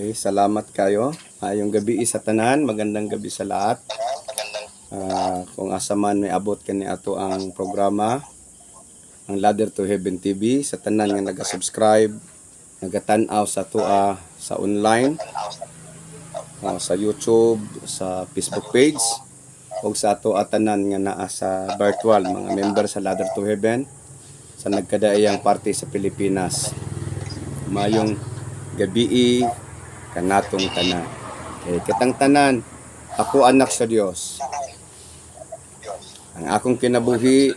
Okay, salamat kayo. Yung gabi sa tanan, magandang gabi sa lahat. Kung asa man may abot kani ato ang programa, ang Ladder to Heaven TV, sa tanan nga naga-subscribe, nagatanaw sa tua sa online, sa YouTube, sa Facebook page, o sa ato tanan nga naa sa virtual, mga member sa Ladder to Heaven, sa nagkadaayang parte sa Pilipinas. Mayong gabi kanatong tanan. Kitang tanan, ako anak sa Dios. Ang akong kinabuhi,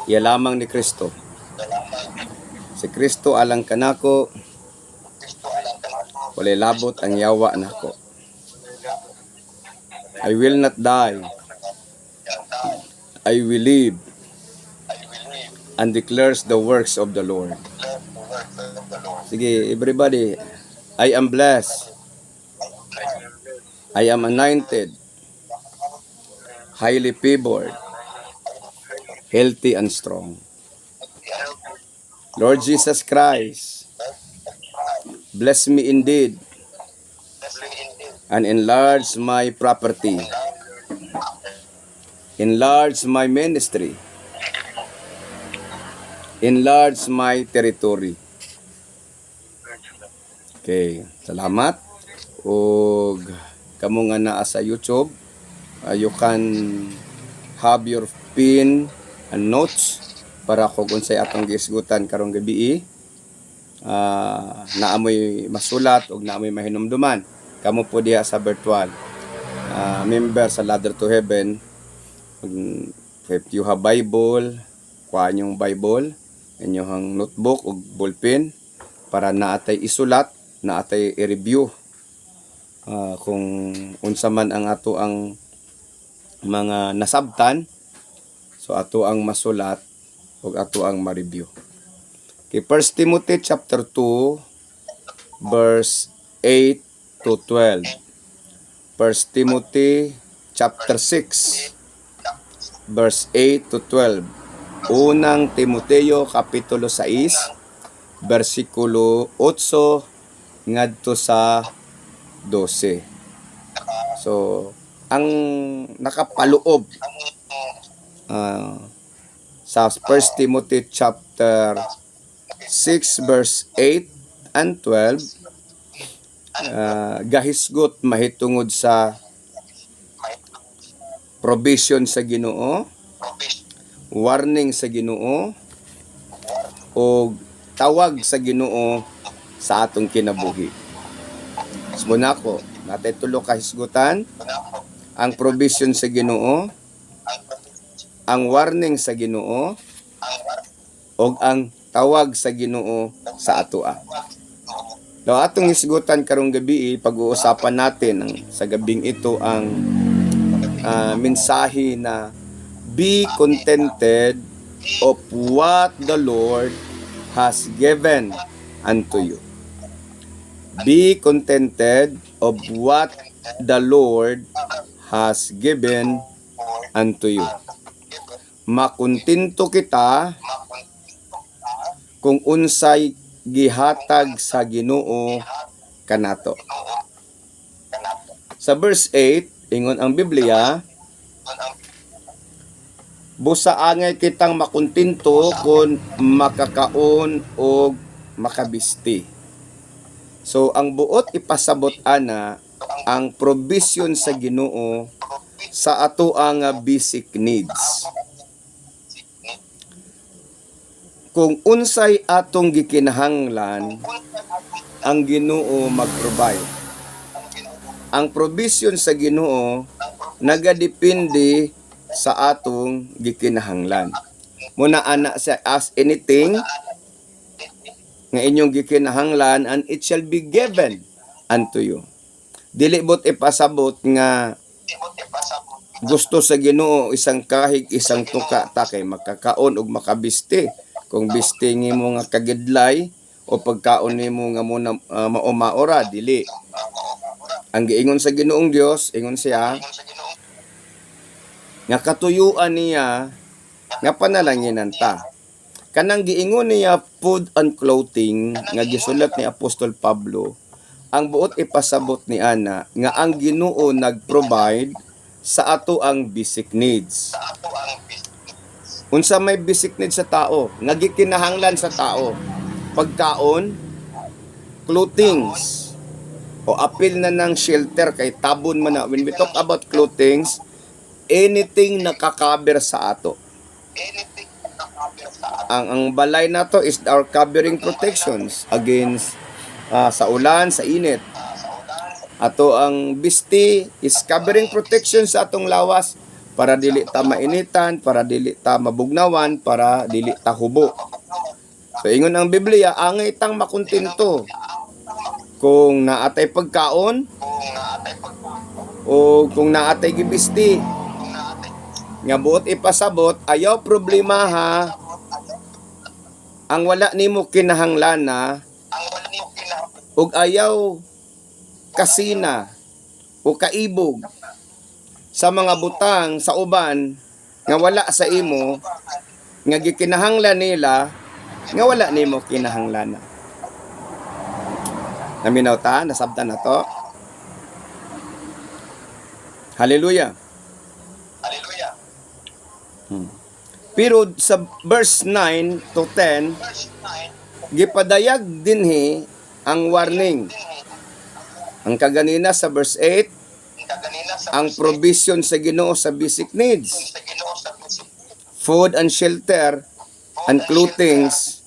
iya lamang ni Kristo. Si Kristo alang kanako, walay labot ang yawa nako. I will not die. I will live and declares the works of the Lord. Sige, everybody, I am blessed. I am anointed, highly favored, healthy and strong. Lord Jesus Christ, bless me indeed and enlarge my property, enlarge my ministry, enlarge my territory. Okay, salamat. Og kamo nga naa sa YouTube, you can have your pin and notes para kung unsay atong giisgutan karong gabi. Naamoy masulat og naamoy mahinumduman. Kamo po diha sa virtual member sa Ladder to Heaven. If you have Bible, kuha yung Bible, inyong notebook o ballpen para naatay isulat, naatay i-review kung unsa man ang ato ang mga nasabtan, so ato ang masulat o ato ang ma-review. Okay, 1 Timothy chapter 2 verse 8 to 12. 1 Timothy chapter 6 verse 8 to 12. Unang Timoteo kapitulo 6 versikulo 8 ngadto sa 12. So, ang nakapaloob sa 1 Timothy chapter 6 verse 8 and 12, gahisgot mahitungod sa provision sa Ginoo, warning sa Ginoo, o tawag sa Ginoo sa atong kinabuhi. So nako, natay tulo ka hisgutan, ang provision sa Ginoo, ang warning sa Ginoo, o ang tawag sa Ginoo sa atoa. Daw atong hisgutan karong gabi, pag-uusapan natin sa gabing ito ang mensahe na be contented of what the Lord has given unto you. Be contented of what the Lord has given unto you. Makuntinto kita kung unsay gihatag sa Ginoo kanato. Sa verse 8, ingon ang Biblia, busaangay kitang makuntinto kung makakaon o makabisti. So, ang buot ipasabot ana ang provision sa Ginoo sa ato ang basic needs. Kung unsay atong gikinahanglan, ang Ginoo mag-provide. Ang provision sa Ginoo nagadepende sa atong gikinahanglan. Muna ana sa ask anything nga inyong gikinahanglan and it shall be given unto you. Dili bot ipasabot nga gusto sa Ginoo isang kahig isang tuka ta kay makakaon og makabisti. Kung bisti nimo nga kagidlay o pagkaon nimo nga muna maumaora, dili. Ang giingon sa Ginoong Dios, ingon siya nga katuyuan niya nga panalanginan ta. Kanang giingon niya food and clothing nga gisulat ni Apostol Pablo, ang buot ipasabot ni ana nga ang Ginoo nag-provide sa ato ang basic needs. Unsa may basic needs sa tao, nga gikinahanglan sa tao? Pagkaon, clothings, o apil na ng shelter kay tabon man na. When we talk about clothings, anything nakakaber sa ato. Ang balay na to is our covering protections against sa ulan, sa init. Ato ang bisti is covering protection sa atong lawas para dili ta mainitan, para dili ta mabugnawan, para dili ta hubo. So ingon ang Biblia, angay tang makontento kung naatay pagkaon o kung naatay gibisti. Nga buot ipasabot, ayaw problema ha. Ang wala nimo kinahanglan ug ayaw kasina o kaibog sa mga butang sa uban nga wala sa imo nga gikinahanglan nila nga wala nimo kinahanglan. Naminaw ta, nasabtan na to. Hallelujah. Hallelujah. Pero sa verse 9 to 10, gipadayag dinhi ang warning. Ang kaganina sa verse 8, ang provision sa Ginoo sa basic needs. Food and shelter and clothings.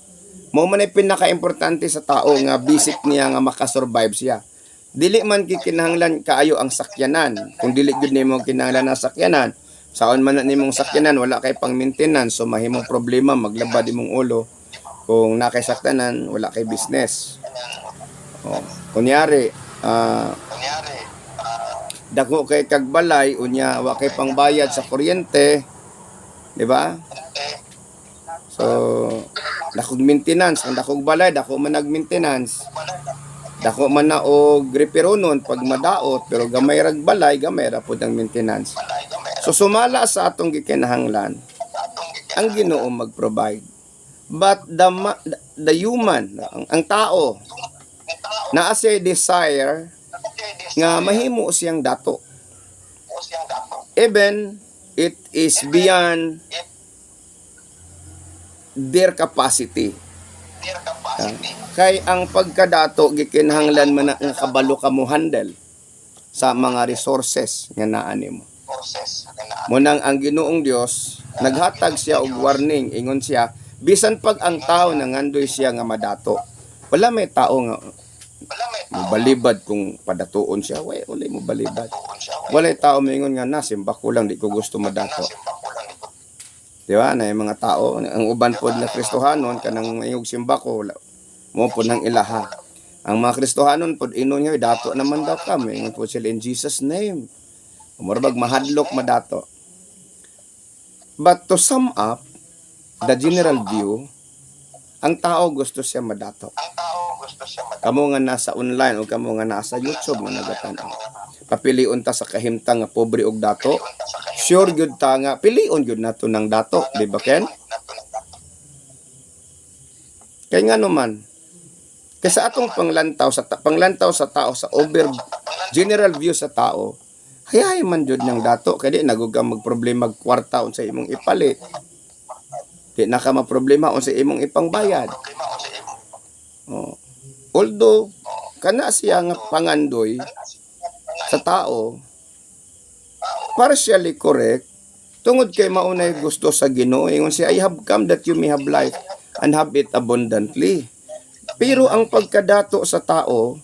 Mo man ay pinaka-importante sa tao nga basic niya nga makasurvive siya. Dili man kikinahanglan kaayo ang sakyanan. Kung dili gud nimo kinahanglan ang sakyanan, saon man na nimong sakyanan wala kay pang maintenance, so mahimong problema maglabad imong ulo. Kung na kay sakyanan wala kay business. Kunyari dako kay kagbalay unya wa kay pangbayad sa kuryente, di ba? So dakog maintenance, ang dakog balay dako man nag-maintenance. Dako man na og reparonon pag madaot, pero gamay rag balay, gamay ra pud ang maintenance. So sumala sa atong gikinahanglan ang Ginoo mag-provide. But the human, ang tao, naa siya desire nga mahimo siyang dato. Even it is beyond their capacity. Kay ang pagkadato gikinahanglan man nga kabalo ka mo handle sa mga resources nga naa nimo. Munang ang Ginoong Dios naghatag siya og warning, ingon siya bisan pag ang tao nangandoy siya nga madato. Wala may tao nga mobalibad kung padatuon siya. Wala mo balibad. Wala tao moingon nga na simba ko lang di ko gusto madato. Di ba? Na yung mga tao, ang uban pod na Kristohanon, kanang mayog simba ko, mo po ng ilaha. Ang mga Kristohanon pod inon nga, dato naman daw kami. Ingon po sila in Jesus' name. Umarbag mahadlok madato. But to sum up, the general view, ang tao gusto siya madato. Kamo nga nasa online o kamo nga nasa YouTube nga nagatanaw. Papiliun ta sa kahimtang nga pobre og dato. Sure gyud ta nga piliun gyud nato ng dato, di ba ken? Kay nga naman kay sa atong panglantaw sa tao sa over general view sa tao, hayay man jud ng dato kay di nagugam magproblema kwarta unsa imong ipalit. Di na ka maproblema unsa imong ipangbayad. Although kana siya nga pangandoy sa tao, partially correct, tungod kay maunay gusto sa Ginoo, ingon siya, I have come that you may have life and have it abundantly. Pero ang pagkadato sa tao,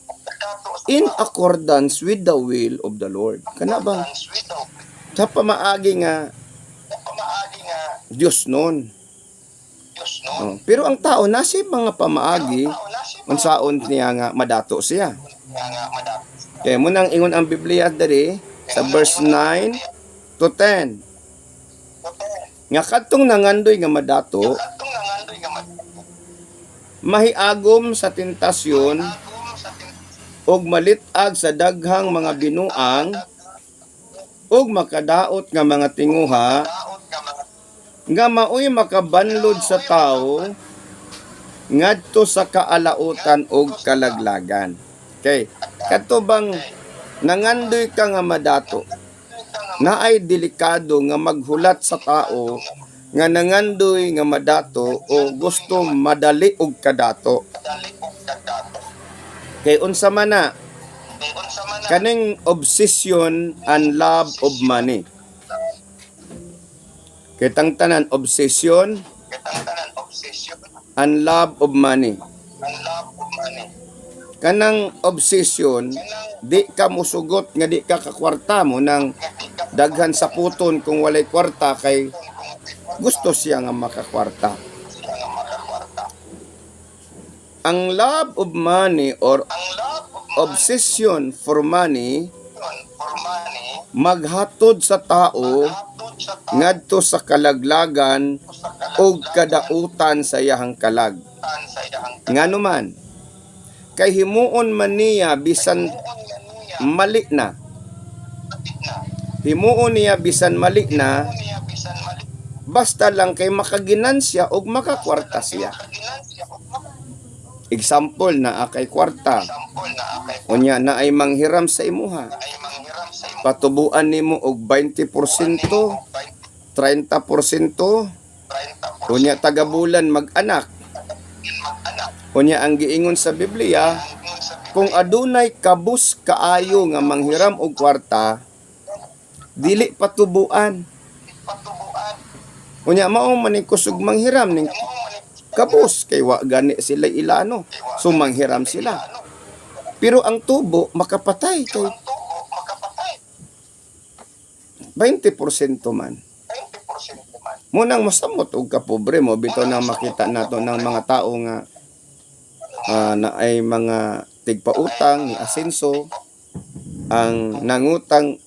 in accordance with the will of the Lord. Kana bang sa pamaagi nga Diyos nun. Pero ang tao nasi mga pamaagi unsaon niya nga madato siya. Kaya mo nang ingon ang Biblia diri sa verse 9 to 10. Nga kadtong nangandoy nga madato, mahiagom sa tentasyon ug malitag sa daghang mga binuang ug makadaot nga mga tinguha nga maoy makabanlod sa tao ngadto sa kaalautan og kalaglagan. Okay. Kadto bang nangandoy ka nga madato, naay delikado nga maghulat sa tao nga nangandoy nga madato o gusto madali og kadato. Kay unsa man na kaning obsession and love of money. Kay tang tanan obsession and love of money. Kanang obsession, di ka musugot nga di ka kakwarta mo nang daghan sa puton kung walay kwarta kay gusto siya nga makakwarta. Ang love of money or obsession for money maghatod sa tao ngadto sa kalaglagan o kadautan sa iyahang kalag. Ngano man, kay himuon man niya bisan mali na. Himuon niya bisan mali na, basta lang kay makaginansya o makakwarta siya. Example na akay kwarta. Unya na ay manghiram sa imuha. Patubuan nimo og 20%, 30%, unya tagabulan mag-anak. Unya ang giingon sa Biblia, kung adunay kabus kaayo nga manghiram og kwarta, dili patubuan. Unya mao man ni kusog manghiram ning kabus kay wa gani sila ilano, so manghiram sila. Pero ang tubo makapatay kay 20% man. Munang masamot og kapobre mo bitaw na makita nato ng mga tao nga na ay mga tigpautang ni asenso ang nangutang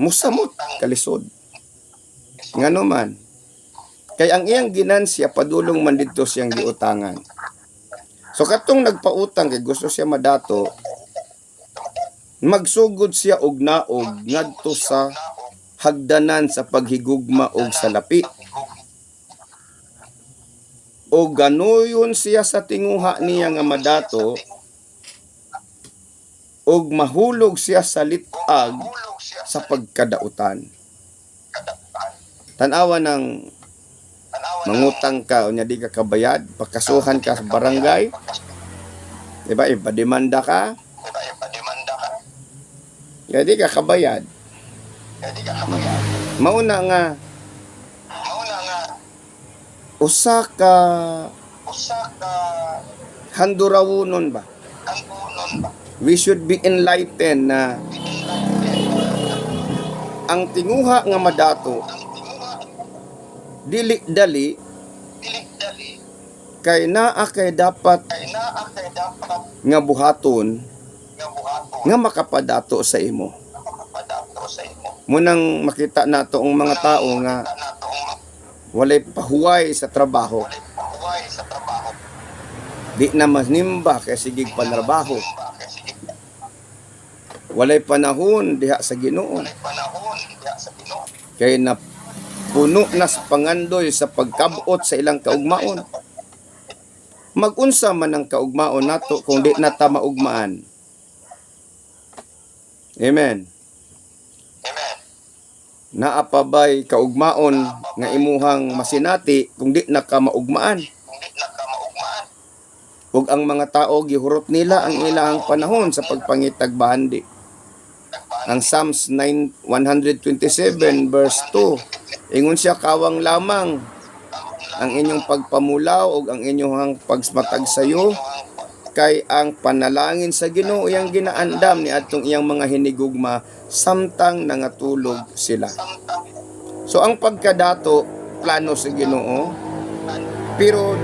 musamot kalisod. Ngano man, kay ang iyang ginansya padulong man didto siyang giutangan. So katong nagpautang kay gusto siya madato, magsugod siya og naog ngadto sa hagdanan sa paghigugma og salapi. O ganuyon siya sa tinguha niya nga madato og mahulog siya sa litag sa pagkadautan. Tanawa ng mangutang ka, unya di ka kabayad, pagkasuhan ka sa barangay, diba, ipademanda ka, ya di ka kabayad. Mauna nga, usa ka handurawunon ba? We should be enlightened na ang tinguha nga madato dili dali kay naa kay dapat nga buhaton nga makapadato sa imo. Munang makita nato ang mga tao nga walay pahuway sa trabaho, di na manimba kay sigig panarbaho, walay panahon diha sa Ginoo kay na puno na sa pangandoy sa pagkabot sa ilang kaugmaon. Magunsa man ang kaugmaon nato kung di na ta maugmaan. Amen. Naapabay kaugmaon nga imuhang masinati kung di na ka maugmaan. Ug ang mga tao gihurot nila ang ilang panahon sa pagpangitag bahandi. Ang Psalms 127 verse 2, ingon siya, kawang lamang ang inyong pagpamulaw ug ang inyong pagmatag sayo, kay ang panalangin sa Ginoo iyang ginaandam ni atong iyang mga hinigugma samtang nangatulog sila. So ang pagkadato plano sa Ginoo, pero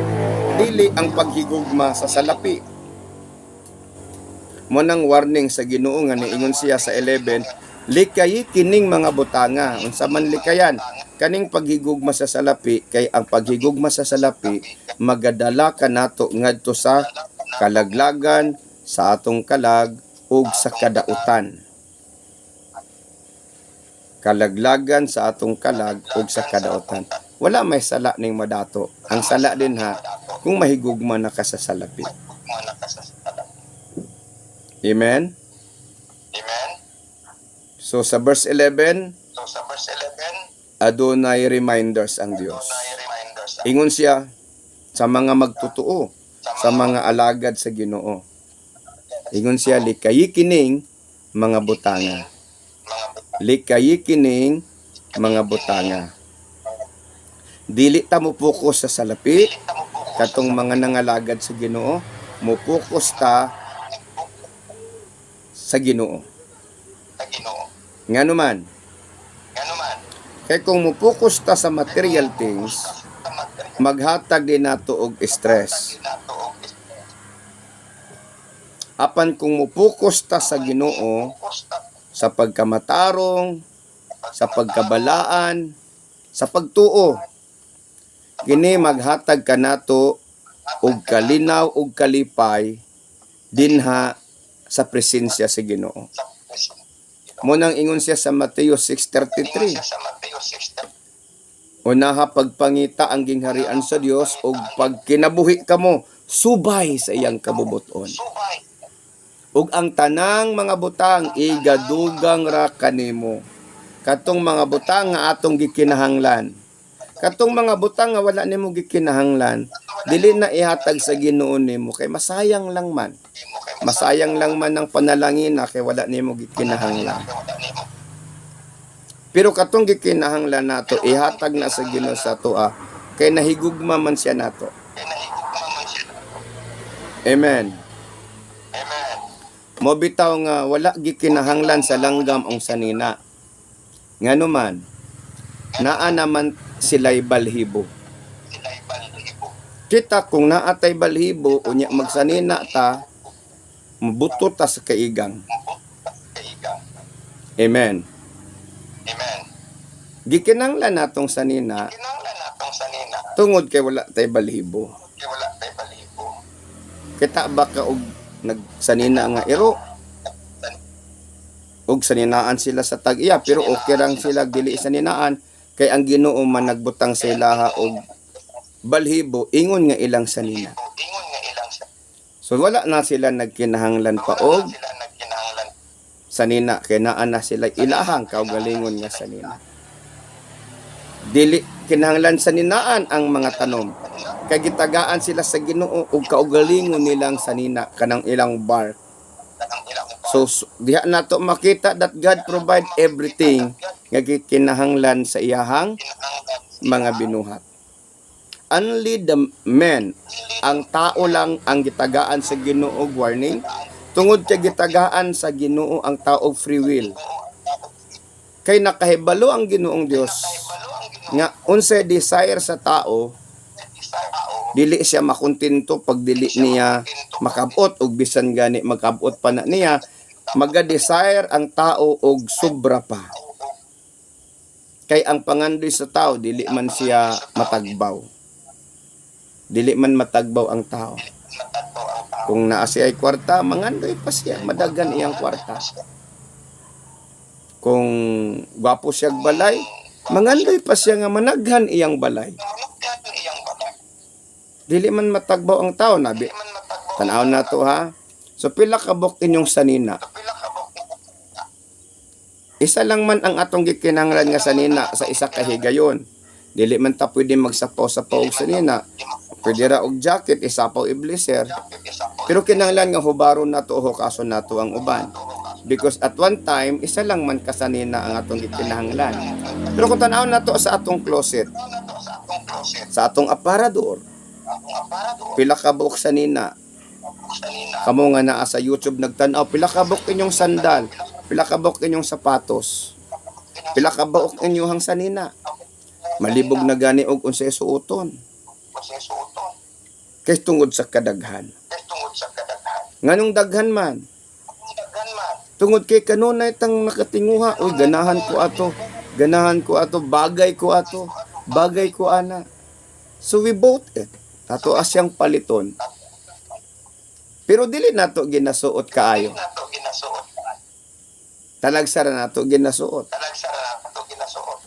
dili ang paghigugma sa salapi. Munang warning sa Ginoo nga niingon siya sa 11, likayi kining mga butanga. Unsa man likayan? Kaning paghigugma sa salapi, kay ang paghigugma sa salapi magadala ka nato ngadto sa kalaglagan sa atong kalag ug sa kadautan. Kalaglagan sa atong kalag ug sa kadautan. wala may sala ning madato. Ang sala din ha, kung mahigugma na ka sa salapi. Amen? Amen? So sa verse 11, So sa verse 11, adunay reminders ang Dios. reminders Ingon siya sa mga magtutuo, sa mga alagad sa Ginoo. Ingon siya, likayi kining mga butanga. Likayi kining mga butanga. Dili ta mo focus sa salapi, katong mga nangalagad sa Ginoo, mo focus ta sa Ginoo. sa Ginoo. Ngano man, Ngano man, kay kung mo focus ta sa material things, maghatag din nato og stress. Apan kung mo focus ta sa Ginoo, sa pagkamatarong, sa pagkabalaan, sa pagtuo, kini maghatag kanato og kalinaw og kalipay dinha sa presensya sa Ginoo. Mo nang ingon siya sa Mateo 6:33. sa Mateo 6:33. Unaha pagpangita ang gingharian sa Dios og pagkinabuhi kamo subay sa iyang kabubuton. Subay, Ug ang tanang mga butang igadugang ra kanimo. Katong mga butang nga atong gikinahanglan. Katong mga butang nga wala nimo gikinahanglan, dili na ihatag sa Ginoo nimo kay masayang lang man. Masayang lang man ang panalangin na kay wala nimo gikinahanglan. Pero katong gikinahanglan nato ihatag na sa Ginoo sa tuwa kay nahigugma man siya nato. kay nahigugma man siya. Amen. Amen. Mo bitaw nga wala gikinahanglan sa langgam ang sanina. Ngano man, naa naman sila'y balhibo. Sila'y balhibo. Kita kung naatay balhibo, unya magsanina ta, mabuto ta sa kaigang. Kaigang. Amen. Amen. Gikinahanglan natong sanina, Kinanglan natong sanina, tungod kay wala tay balhibo. kay wala tay balhibo. Kita ba ka og nagsanina nga iro? Og saninaan sila sa tag-iya, pero okay lang sila dili saninaan, kay ang Ginoo man nagbutang sila ha og balhibo, ingon nga ilang sanina. Ingon nga ilang sa So wala na sila nagkinahanglan pa og sila nagkinahanglan. sanina, kay naa na sila ilahang kaugalingon nga sanina. Dili kinahanglan saninaan ang mga tanom. Kay gitagaan sila sa Ginoo ug kaugalingon nilang sanina kanang ilang bark. Ang ilang So diha nato makita that God provide everything nga kinahanglan sa iyahang kinahanglan. mga binuhat. Only the men, ang tao lang ang gitagaan sa Ginoo, warning. Tungod kay gitagaan sa Ginoo ang tao free will. Kay nakahibalo ang Ginoong Dios nga unsay desire sa tao, dili siya makontento pag dili niya makabot og bisan gani makabot pa na niya, maga-desire ang tao og sobra pa. Kay ang pangandoy sa tao dili man siya matagbaw. Dili man matagbaw ang tao. Kung naa siya ay kwarta, mangandoy pa siya, madagan iyang kwarta. Kung gwapo siya balay, mangandoy pa siya nga managhan iyang balay. Managhan iyang balay. Dili man matagbaw ang tao, nabi. Di man matagbaw. Tanaw na to ha. So pila ka bok inyong sanina. Pila ka bok. Isa lang man ang atong gikinahanglan nga sanina sa isa ka higayon. Dili man ta pwede magsapaw-sapaw og sanina. Pwede ra og jacket, isapaw i-blazer. Pero kinahanglan nga hubaron nato o hukason nato ang uban. Because at one time, isa lang man kasanina ang atong gikinahanglan. Pero kung tanaw nato sa atong closet, sa atong aparador, pila ka buok sanina. Kamo nga naa sa YouTube nagtanaw, pila ka buok inyong sandal, pila ka buok inyong sapatos, pila ka buok inyong sanina. Malibog na gani og unsay suoton. Kay tungod sa kadaghan. Nganong daghan man? Tungod kay kanunay tang nakatinguha, oy ganahan ko ato, bagay ko ana. So we bought it. Ato asyang paliton. Pero dili nato ginasuot kaayo. Talagsara nato ginasuot.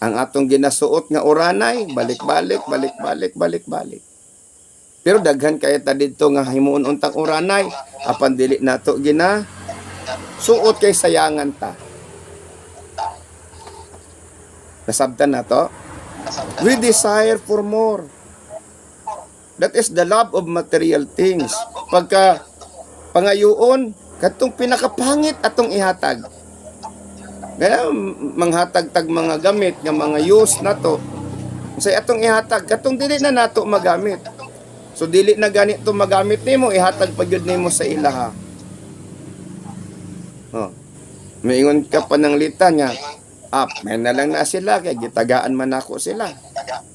Ang atong ginasuot nga oranay, balik-balik, balik-balik, balik-balik. Pero daghan kaya ta didto nga himuon untang oranay, apan dili nato gina suot kay sayangan ta. Nasabtan na to? We desire for more. That is the love of material things. Pagka pangayoon, katong pinakapangit atong ihatag. Kaya manghatag tag mga gamit nga mga use na to. Say atong ihatag, katong dili na nato magamit. So dili na ganito magamit nimo, ihatag pa gyud nimo sa ilaha. Oh. Maingon ka pa ng lita niya. May na lang na sila kay gitagaan man ako sila.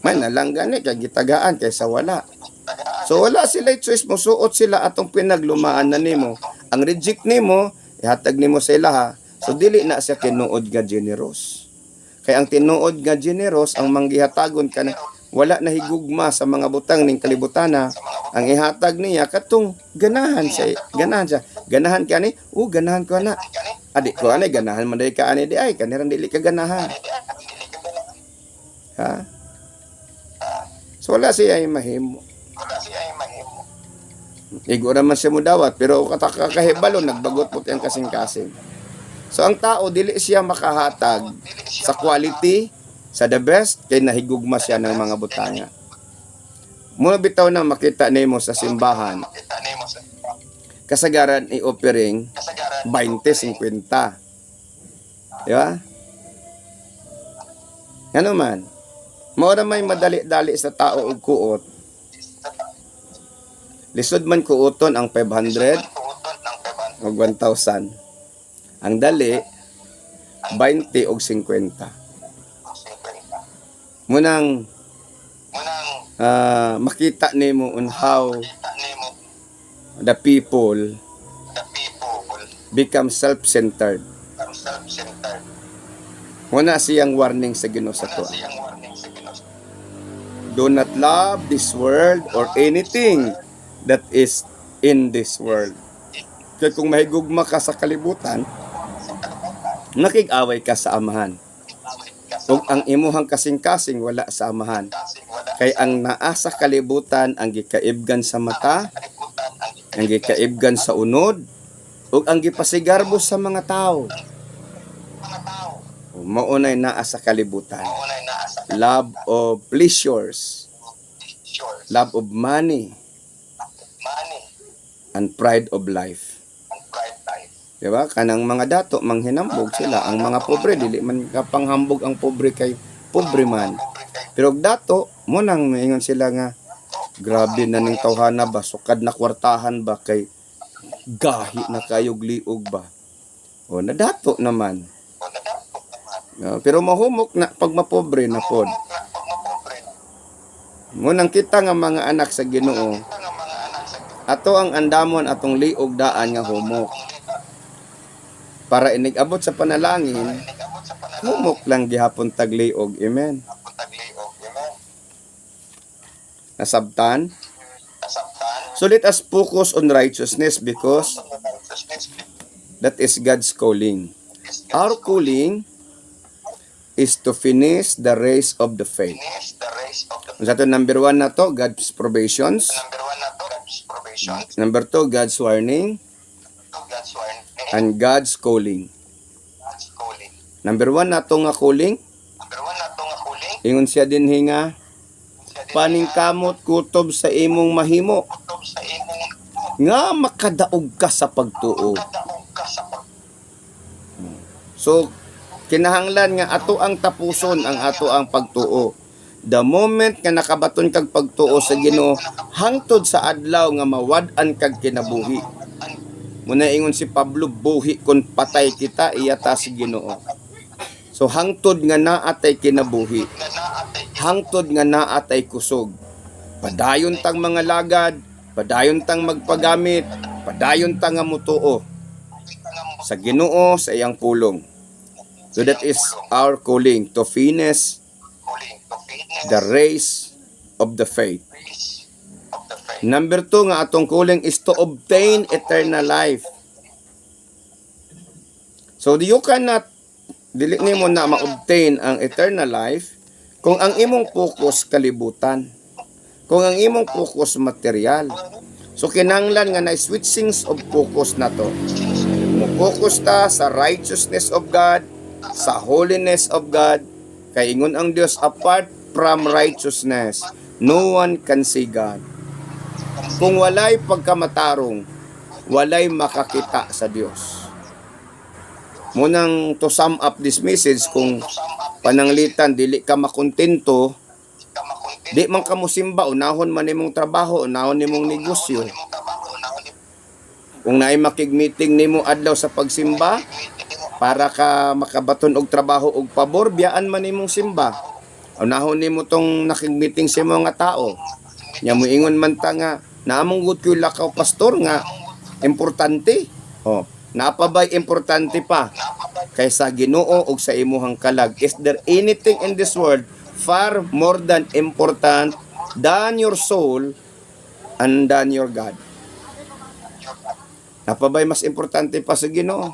May na lang gani kay gitagaan kaysa wala. So wala sila choice mo, suot sila atong pinaglumaan na nimo. Ang reject nimo, ihatag nimo sa ilaha. So dili na siya tinuod nga generous. Kay ang tinuod nga generous ang manggihatagon kana wala na higugma sa mga butang ning kalibutana. Ang ihatag niya katong ganahan siya, ganahan kani, ganahan ko na. Adik ko ani ganahan man day ka ani di ay kaniran dili ka ganahan. Ha? So wala siya ay mahimo. Igo naman siya mo dawat pero katakahibalo nagbagot mo tiyang kasing-kasing. So ang tao dili siya makahatag sa quality, sa the best kay nahigugma siya ng mga butanga. Muna bitaw na makita nimo sa simbahan. Kasagaran i-offering 20-50. Di ba? Ano man? Mura may madali-dali sa tao og kuot. Lisod man kuoton ang 500 o 1,000. Ang dali 20 o 50. Munang makita nimo on how the people become self-centered. Muna siyang warning sa Ginoo sa to. Do not love this world or anything that is in this world. Kaya kung mahigugma ka sa kalibutan, nakig-away ka sa amahan. Kung ang imuhang kasing-kasing wala sa amahan. Kay ang naa sa kalibutan ang gikaibgan sa mata, ang gikaibgan sa unod, ug ang gipasigarbo sa mga tao. Maunay naa sa kalibutan. Love of pleasures, love of money, and pride of life. Diba? Kanang mga dato manghinambog sila, ang mga pobre dili man kapanghambog ang pobre kay pobre man. Pero dato mo nang maingon sila nga grabe na ning tawhana ba, sukad na kwartahan ba kay gahi na kayog liog ba. O nadato naman. Pero mahumok na pag mapobre na pod. Munang kita nga mga anak sa Ginoo, ato ang andamon atong liog daan nga humok. Para inigabot sa panalangin, humok lang gihapon tagliog. Amen. Nasabtan? So let us focus on righteousness because that is God's calling. Our calling is to finish the race of the faith. Sa ito, number 1 na to, God's provisions. Number 2, God's warning. And God's calling. Number 1 na to nga calling. Ingon siya din hinga, paningkamot kutob sa imong mahimo. Nga makadaog ka sa pagtuo. So, kinahanglan nga ato ang tapuson ang ato ang pagtuo. The moment nga nakabaton kag pagtuo sa Ginoo, hangtod sa adlaw nga mawad-an kag kinabuhi. Muna ingon si Pablo, buhi kun patay kita iyata si Ginoo. So hangtod nga naatay kinabuhi. Hangtod nga naatay kusog. Padayon tang mga lagad, padayon tang magpagamit, padayon tang nga mutuo sa Ginoo sa iyang pulong. So that is our calling to finish the race of the faith. Number 2 nga atong calling is to obtain eternal life. So you cannot dili nimo na ma-obtain ang eternal life kung ang imong focus kalibutan. Kung ang imong focus material. So kinanglan nga na switchings of focus na to. Mo-focus ta sa righteousness of God, sa holiness of God, kay ingon ang Dios, apart from righteousness, no one can see God. Kung walay pagkamatarong, walay makakita sa Dios. Munang to sum up this message, kung pananglitan dili ka makontento, di man ka musimba, unahon man nimong trabaho, unahon nimong negosyo. Kung naay makig-meeting nimo adlaw sa pagsimba, para ka makabaton og trabaho og pabor, biyaan man nimong simba. Unahon nimo tong nakig-meeting sa mga tao. Nya moingon man ta nga, naamong gud koy lakaw pastor nga importante. Oh, napabay importante pa kaysa Ginoo og sa imuhang kalag. Is there anything in this world far more than important than your soul and than your God? Napabay mas importante pa sa Ginoo.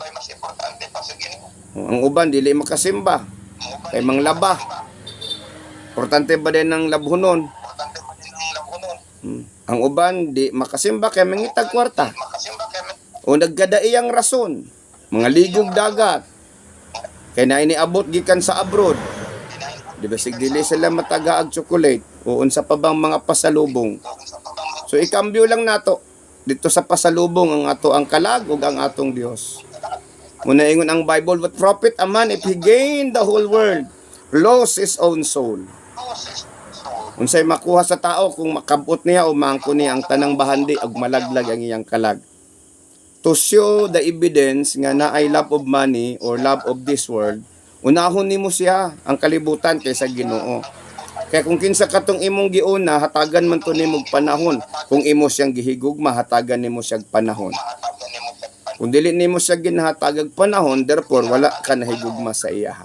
Ang uban dili makasimba kay manglaba. Importante ba din ang labhunon? Ang uban di makasimba kay mangitag kwarta. O nagkadaiyang rason, mga ligog dagat. Kay na iniabot gikan sa abroad. Di ba sig dili sila mataga og chocolate o unsa pa bang mga pasalubong. So ikambyo lang nato dito sa pasalubong ang ato ang kalag ug ang atong Dios. Muna ingon ang Bible, what profit a man if he gain the whole world, lose his own soul. Unsay makuha sa tao kung makabot niya o maangko niya ang tanang bahandi ug malaglag ang iyang kalag. To show the evidence nga na I love of money or love of this world, unahon nimo siya ang kalibutan kaysa Ginoo. Kaya kung kinsa katong imong giuna, hatagan man to nimo panahon. Kung imo siyang gihigugma, hatagan nimo siyang panahon. Kung dili nimo siya ginahatagag panahon, therefore wala ka nahigugma sa iya.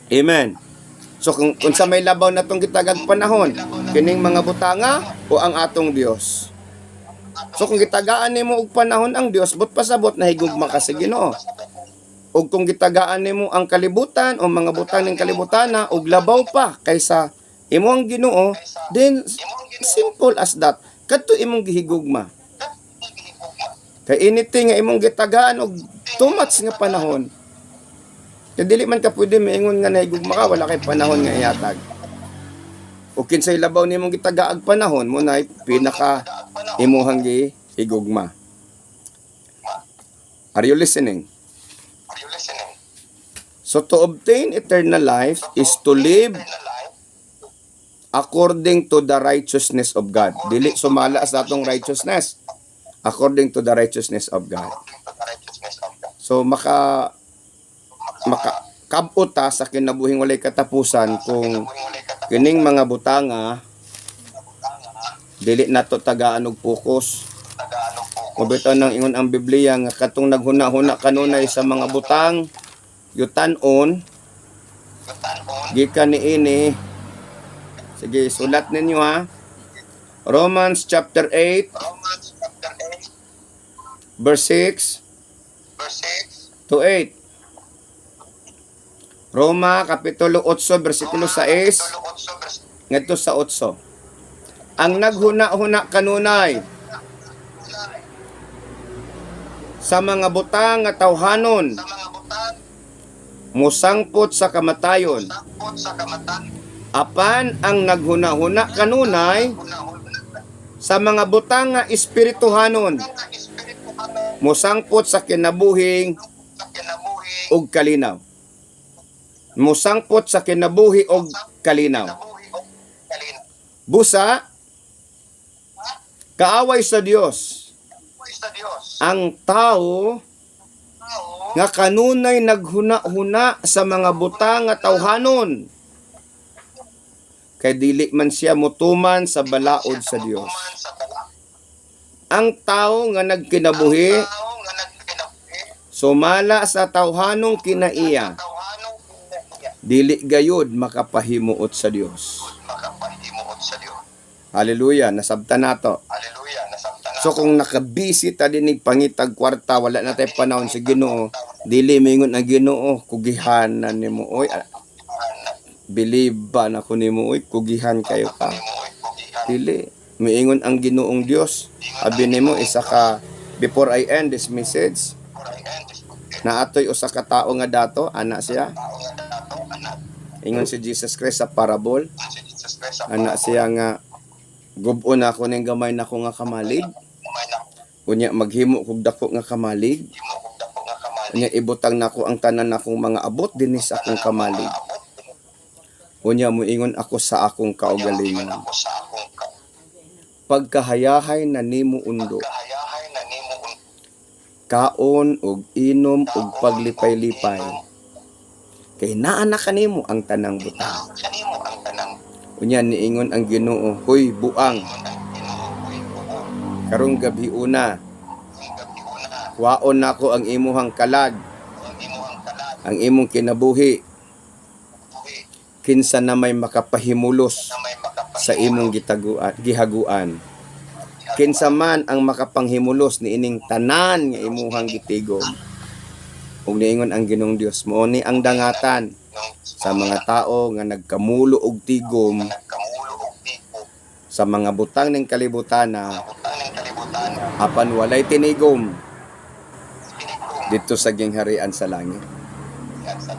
Amen. So kung sa may labaw na tong gitagag panahon, kining mga butanga o ang atong Dios. So kung gitagaan nimo og panahon ang Dios, but pasabot na higugma ka sa Ginoo. O kung gitagaan nimo ang kalibutan o mga butang ning kalibutana og labaw pa kaysa imong Ginoo, then simple as that. Kadto imong gihigugma. Kay anything nga imong gitagaan og too much nga panahon, kay dili man ka pwede maingon nga nahigugma ka, wala kay panahon nga ihatag. O kinsay labaw nimong gitagaag panahon mo na pinaka imuhang gihigugma. Are you listening? So to obtain eternal life is to live according to the righteousness of God. Dili sumala sa atong righteousness. According to the righteousness of God. So makabot ta sa kinabuhing walay katapusan kung kining mga butanga dili nato tagaan og focus. Mabitaw nang ingon ang Biblia nga katong naghuna-huna kanunay sa mga butang yutan-on gikan niini. Sige, sulat ninyo ha. Romans chapter 8 verse 6 to 8. Roma kapitulo 8 bersikulo 6 ngadto sa 8. Ang naghuna-huna kanunay sa mga butang nga tawhanon musangpot sa kamatayon. Apan ang naghuna-huna kanunay sa mga butang nga espirituhanon musangpot sa kinabuhing ug kalinaw. Musangpot sa kinabuhi ug kalinaw. Busa kaaway sa Dios ang tao nga kanunay naghuna-huna sa mga butang nga tawhanon kay dili man siya mutuman sa balaod sa Dios. Ang tao nga nagkinabuhi sumala sa tawhanong kinaiya, dili gayud makapahimuot sa Dios. Hallelujah, nasabtan nato. So kung nakabisi ta dinig pangitag kwarta, wala na tay panahon sa Ginoo, dili mingon ang Ginoo, kugihanan nimo oy. Biliban ako nimo oy, kugihan kayo ka. Dili. Miingon ang Ginoong Dios. Abi nimo isa ka, before I end this message, na atoy usa ka tao nga dato, ana siya. Ingon si Jesus Christ sa parable, ana siya nga gubon ako ning gamay nako nga kamalig. Unya maghimo kog dako nga kamalig. Unya ibutang nako ang tanan nakong mga abot dinis akong kamalig. Unya moingon ako sa akong kaugalingon. Pagkahayahay na nimo undo, kaon og inom og paglipay-lipay, kay naa na kanimo ang tanang butang. Unya niingon ang Ginoo, "Hoy buang, karong gabi una, waon nako ang imuhang kalag, ang imong kinabuhi, kinsa na may makapahimulos sa imong gihaguan. Kinsa man ang makapanghimulos ni ining tanan nga imuhang gitigom." Ug niingon ang Ginoong Dios, mao ni ang dangatan sa mga tao nga nagkamulo og tigom sa mga butang ning kalibutana, apan walay tinigom dito sa gingharian sa langit.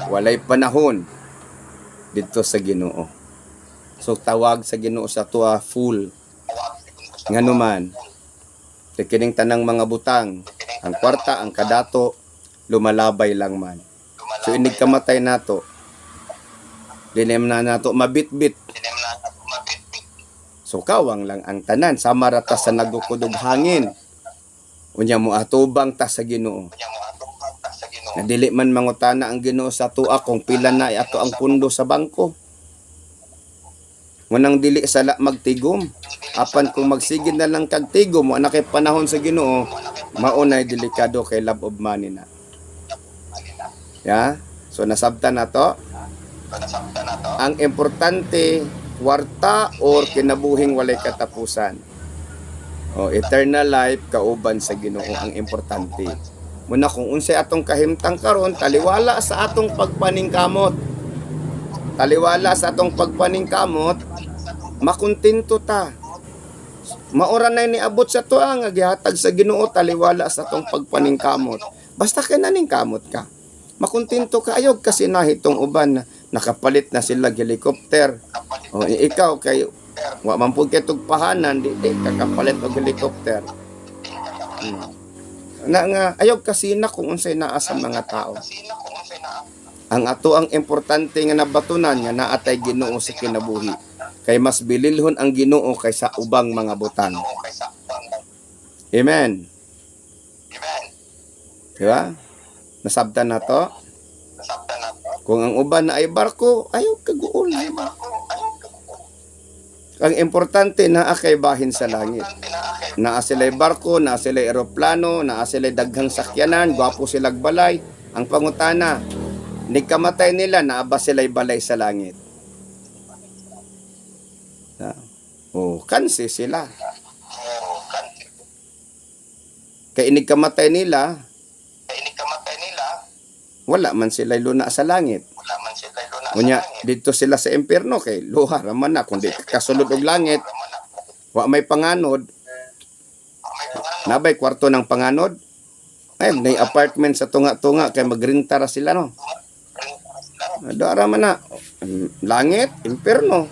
Walay panahon dito sa Ginoo. So tawag sa Ginoo sa tuwa full. Nganuman, kining tanang mga butang, ang kwarta, ang kadato, lumalabay lang man. So inig kamatay nato, dinem na nato mabitbit. So kawang lang ang tanan, samarata sa nagukudog hangin. Unya mo atubang ta sa Ginoo. Na dili man mangutana ang Ginoo sa tuwa kung pila na ato ang pundo sa bangko. Ngunang dili sala magtigom. Apan kung magsigid na lang kag tigom, wala kay panahon sa Ginoo, maunay delikado kay love of money na. Ya? So nasabtan na to. Ang importante, kwarta or kinabuhing walay katapusan. O eternal life kauban sa Ginoo ang importante. Muna kung unsay atong kahimtang karon, taliwala sa atong pagpaningkamot. Taliwala sa atong pagpaningkamot, makontento ta. Maura na niabot sa tuwa nga gihatag sa Ginoo, taliwala sa atong pagpaningkamot. Basta kay naningkamot ka, makontento ka. Ayog kasi nahitong uban na nakapalit na sila helicopter. O ikaw kay wa man pud kay tugpahanan, di kakapalit og helicopter. Na nga ayog kasi na kung unsay naa sa mga tao. Ang ato ang importante nga nabatunan nga naatay Ginoo sa kinabuhi. Kay mas bililhon ang Ginoo kaysa ubang mga butang. Amen. Diba? Nasabtan na to? Kung ang uban na ay barko, ayaw kaguol. Ang importante na kay bahin sa langit. Naa sila'y barko, naa sila'y eroplano, naa sila'y daghang sakyanan, gwapo silang balay. Ang pangutana, nigkamatay nila, naaba sila'y balay sa langit. Kansi sila. Kaya inigkamatay nila, wala man sila'y luna sa langit. Unya, dito sila sa impyerno kay luha raman na kundi kasulod og langit. Wa may panganod. Nabay kwarto ng panganod. Ay, may apartment sa tunga-tunga kay magrenta ra sila no. Dara man na langit, impyerno.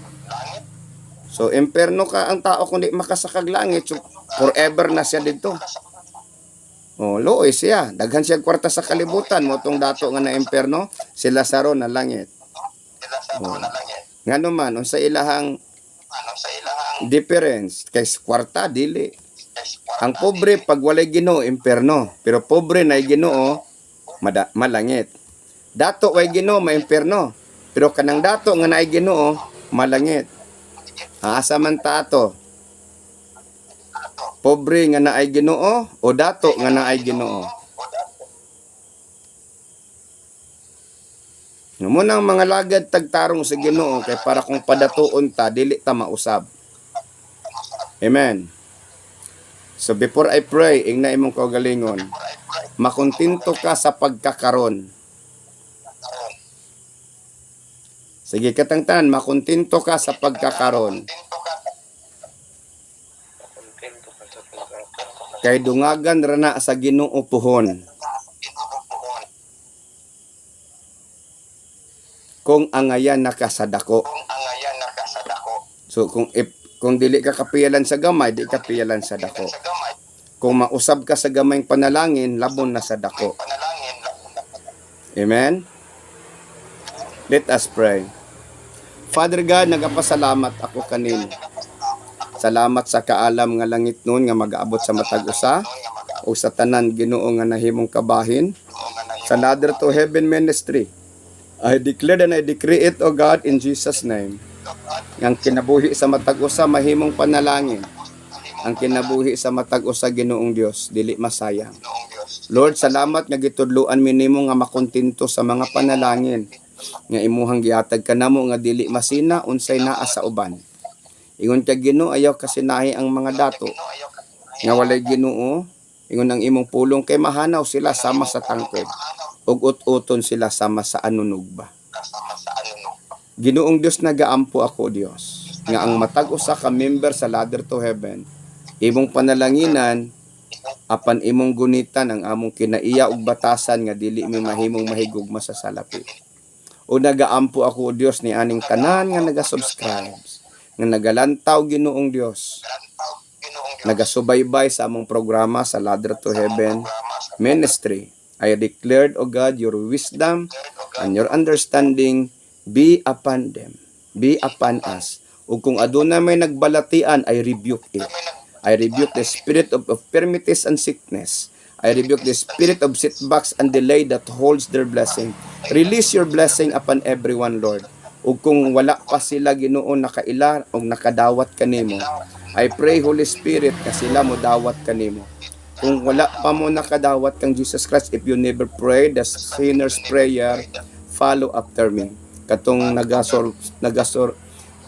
So impyerno ka ang tao kundi makasakag langit, so forever na siya dito. Looy siya. Daghan siya kwarta sa kalibutan mo tong dato nga na impyerno, sila saro na langit. Ngano man unsa ilahang difference kay kwarta dili. Ang pobre pag walay Ginoo impyerno, pero pobre na Ginoo malangit. Dato way Ginoo maimpyerno, pero kanang dato nga naay Ginoo malangit. Asa man ta ato? Pobre nga naay Ginoo o dato nga naay Ginoo? Munang mga lagad tagtarong sa Ginoo kay para kung padatuon ta dili ta mausab. Amen. So before I pray, ingna imong kaugalingon, For I pray. makontento ka sa pagkakaron. Sige katangtan, makontento ka sa pagkakaron. Kontento ka sa Kay dungagan rana sa Ginoo puhon. Ginoo Kung angayan nakasadako. kung angayan nakasadako. So kung dili ka kapiyalan sa gamay, di kapiyalan sa dako. Sa gamay, Kung mausab ka sa gamayng panalangin, labon na sa dako. panalangin, Amen? Let us pray. Father God, nagapasalamat ako kanino. Salamat sa kaalam nga langit nun nga mag-aabot sa matag usa o sa tanan Ginoo nga nahimong kabahin sa Ladder to Heaven Ministry. I declare and I decree it, O God, in Jesus' name. Ang kinabuhi sa matag usa mahimong panalangin. Ang kinabuhi sa matag usa Ginoong Dios, dili masayang. Noong Diyos. Lord, salamat nga gitudloan mi nimo nga makontento sa mga panalangin nga imuhang gihatag kanamo nga dili masina unsay naa sa uban. Ingon ka Ginoo ayaw kasinahi ang mga dato Ayaw ka nga walay Ginoo, ingon ang imong pulong kay mahanaw sila sama sa tangkod ug ut-uton sila sama sa anunog ba. kasama sa ano. Ginoong Dios nagaampo ako Dios nga ang matag usa ka member sa Ladder to Heaven imong panalanginan apan imong gunitan ang among kinaiya ug batasan nga dili mi mahimong mahigugma sa salapi. O nagaampo ako o Dios ni aning tanan nga naga-subscribes, nga nagalantaw Ginoong Dios, Ginoong Diyos. nagasubaybay sa among programa sa Ladder to Heaven Ministry. I declared, O God, your wisdom and your understanding be upon them, be upon us. Ug kung aduna may nagbalatian, I rebuke it. I rebuke the spirit of infirmities and sickness. I rebuke the spirit of setbacks and delay that holds their blessing. Release your blessing upon everyone, Lord. Ug kung wala pa sila Ginoo nakaila o nakadawat kanimo, I pray, Holy Spirit, na sila mo dawat kanimo. Kung wala pa mo nakadawat kang Jesus Christ, if you never pray the sinner's prayer, follow after me. Katong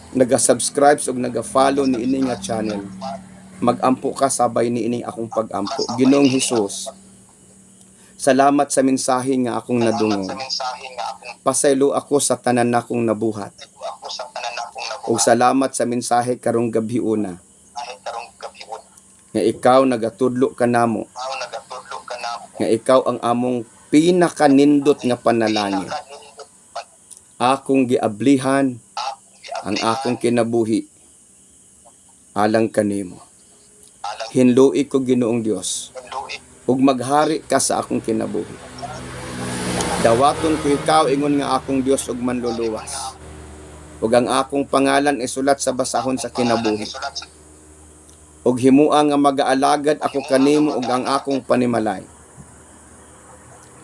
naga-subscribe o naga-follow ni ini nga channel. Mag-ampo ka sabay ni ining akong pag-ampo. Ginoong Hesus, salamat sa mensahe nga akong nadungog. Sa mensahe nga akong Pasaylo ako sa tanan nakong nabuhat. ako sa tanan akong Ug nabuhat. salamat sa mensahe karong gabi una Kahit karong gabion. nga ikaw nagatudlo kanamo, Ako nagatudlo ka na ako. nga ikaw ang among pinakanindot nga panalangin. Pinakaninot pa Akong giablihan ako. ang akong kinabuhi alang kanimo. Alang Hinlui ko Ginoong Dios luwi. ug maghari ka sa akong kinabuhi. Dawaton ko ikaw ingon nga akong Dios ug manluluwas. Ug ang akong pangalan isulat sa basahon sa kinabuhi. Isulat sa Ug himua nga mag-aalagad ako kanimo ug ang akong panimalay.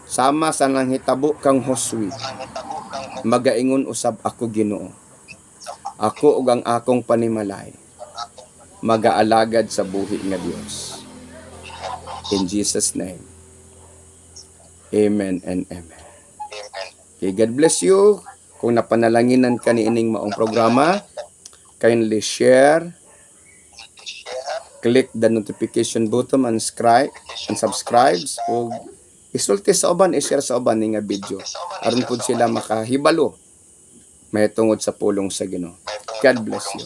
Sama sa nanghitabo kang Josue, nangitabo kang magaingon usab ako Ginoo. Ako ug ang akong panimalay mag-aalagad sa buhi nga Dios. In Jesus name. Amen and amen. Amen. Okay, God bless you. Kung napanalanginan ka ni ining maong programa, kindly share, click the notification button and subscribe o isulti sa uban, i-share sa uban ni nga video aron pud sila makahibalo may tungod sa pulong sa Ginoo. God bless you.